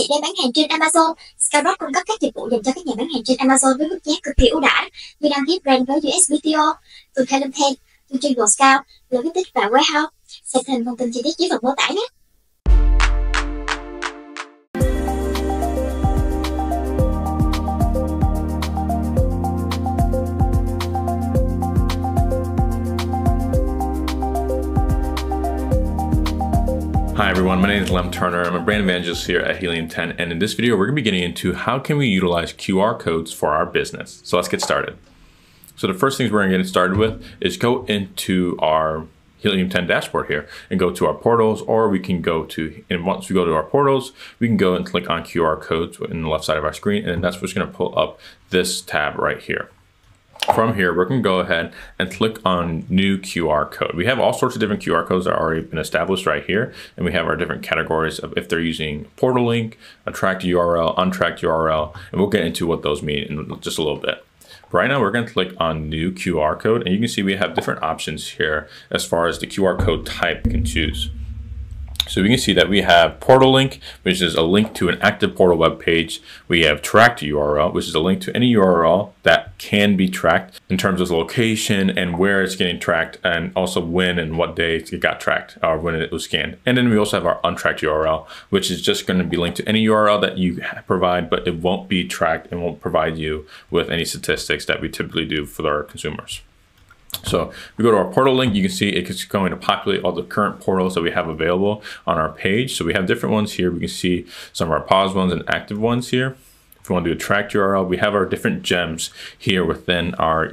chị đang bán hàng trên Amazon, Skyrock cung cấp các dịch vụ dành cho các nhà bán hàng trên Amazon với mức giá cực kỳ ưu đãi như đăng ký brand với USBTO, từ Helium10, từ trên Scout, Logistics và Warehouse. Xem thêm thông tin chi tiết dưới phần mô tả nhé. Hi everyone, my name is Lem Turner. I'm a brand evangelist here at Helium10, and in this video we're going to be getting into how can we utilize QR codes for our business. So let's get started. So the first things we're going to get started with is go into our Helium10 dashboard here and go to our portals, or we can go to, and once we go to our portals, we can go and click on QR codes in the left side of our screen, and that's what's going to pull up this tab right here. From here, we're going to go ahead and click on new QR code. We have all sorts of different QR codes that are already been established right here. And we have our different categories of if they're using portal link, a tracked URL, untracked URL, and we'll get into what those mean in just a little bit. But right now, we're going to click on new QR code, and you can see we have different options here as far as the QR code type you can choose. So we can see that we have portal link, which is a link to an active portal web page. We have tracked URL, which is a link to any URL that can be tracked in terms of location and where it's getting tracked, and also when and what day it got tracked or when it was scanned. And then we also have our untracked URL, which is just going to be linked to any URL that you provide, but it won't be tracked and won't provide you with any statistics that we typically do for our consumers. So if we go to our portal link, you can see it's going to populate all the current portals that we have available on our page. So we have different ones here. We can see some of our paused ones and active ones here. If we want to do a tracked URL, we have our different gems here within our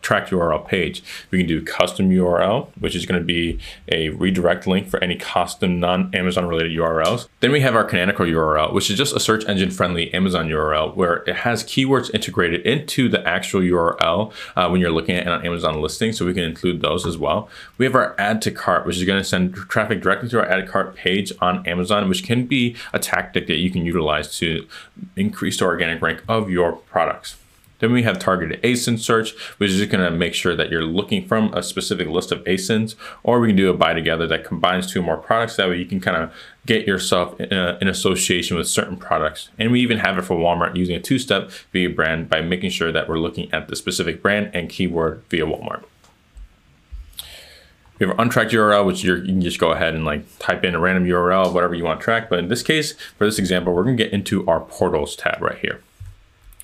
tracked URL page. We can do custom URL, which is going to be a redirect link for any custom non-Amazon related URLs. Then we have our canonical URL, which is just a search engine friendly Amazon URL where it has keywords integrated into the actual URL when you're looking at an Amazon listing. So we can include those as well. We have our add to cart, which is going to send traffic directly to our add to cart page on Amazon, which can be a tactic that you can utilize to increase the organic rank of your products. Then we have targeted ASIN search, which is just going to make sure that you're looking from a specific list of ASINs, or we can do a buy together that combines two or more products. That way you can kind of get yourself in association with certain products. And we even have it for Walmart using a two-step via brand by making sure that we're looking at the specific brand and keyword via Walmart. We have an untracked URL, which you can just go ahead and like type in a random URL, whatever you want to track. But in this case, for this example, we're going to get into our portals tab right here.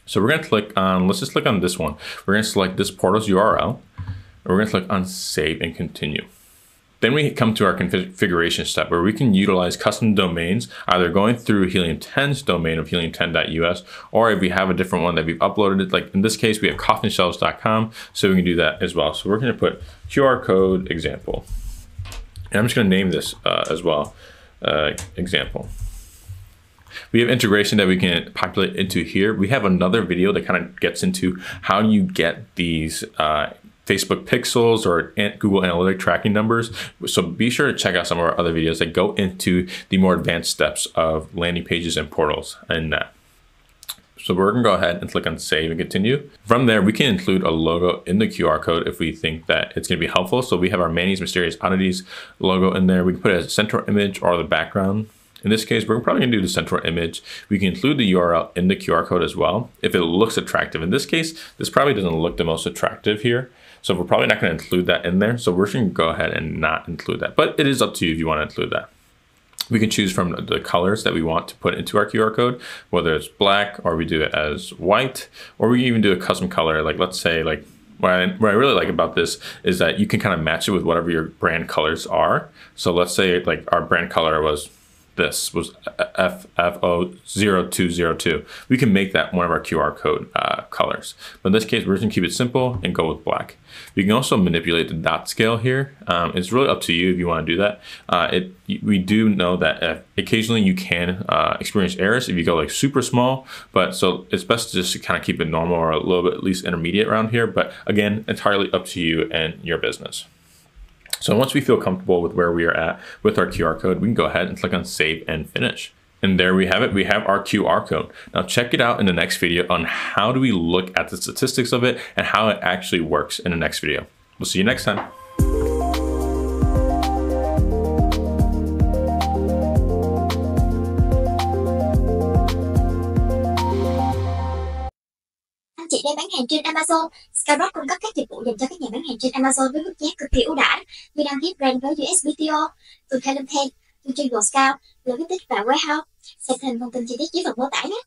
So we're going to click on, let's just click on this one. We're going to select this portals URL, and we're going to click on save and continue. Then we come to our configuration step where we can utilize custom domains, either going through Helium10's domain of helium10.us, or if we have a different one that we've uploaded, like in this case, we have coffinshelves.com, so we can do that as well. So we're going to put QR code example. And I'm just going to name this as well, example. We have integration that we can populate into here. We have another video that kind of gets into how you get these Facebook pixels or Google Analytics tracking numbers. So be sure to check out some of our other videos that go into the more advanced steps of landing pages and portals and that. So we're going to go ahead and click on save and continue. From there, we can include a logo in the QR code if we think that it's going to be helpful. So we have our Manny's Mysterious Oddities logo in there. We can put it as a central image or the background. In this case, we're probably going to do the central image. We can include the URL in the QR code as well if it looks attractive. In this case, this probably doesn't look the most attractive here. So we're probably not going to include that in there. So we're just going to go ahead and not include that. But it is up to you if you want to include that. We can choose from the colors that we want to put into our QR code, whether it's black or we do it as white, or we can even do a custom color. Like let's say like, what I really like about this is that you can kind of match it with whatever your brand colors are. So let's say like our brand color was this was FFO0202. We can make that one of our QR code colors. But in this case, we're just gonna keep it simple and go with black. We can also manipulate the dot scale here. It's really up to you if you want to do that. We do know that occasionally you can experience errors if you go like super small, but so it's best just to kind of keep it normal or a little bit at least intermediate around here. But again, entirely up to you and your business. So once we feel comfortable with where we are at with our QR code, we can go ahead and click on save and finish. And there we have it. We have our QR code. Now check it out in the next video on how do we look at the statistics of it and how it actually works in the next video. We'll see you next time. chị đang bán hàng trên Amazon, Skybox cung cấp các dịch vụ dành cho các nhà bán hàng trên Amazon với mức giá cực kỳ ưu đãi như đăng ký brand với USBTO, từ Helium10, từ truy discount, logistics và warehouse. Xem thêm thông tin chi tiết dưới phần mô tả nhé.